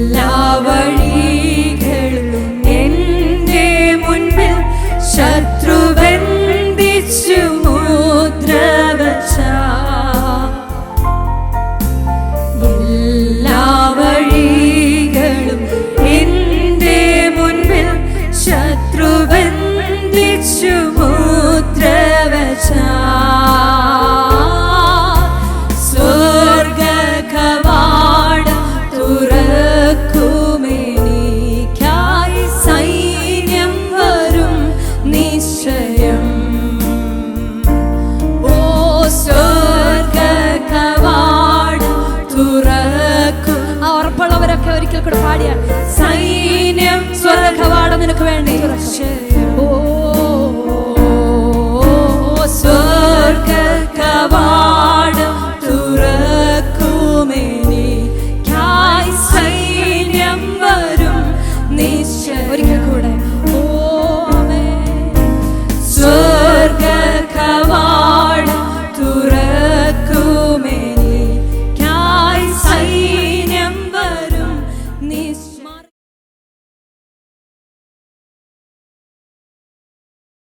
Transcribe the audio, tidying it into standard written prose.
എല്ലാ വഴികളും എന്റെ മുൻപിൽ ശത്രു ബന്ധിച്ചു മുദ്ര വച്ച എല്ലാ വഴികളും എന്റെ മുൻപിൽ ശത്രു ബന്ധിച്ചു മുദ്ര വച്ച ഒരിക്കൽ കൂടെ പാടിയ സൈന്യം സ്വർഗ്ഗകവാടം നിനക്ക് വേണ്ടി. ഓ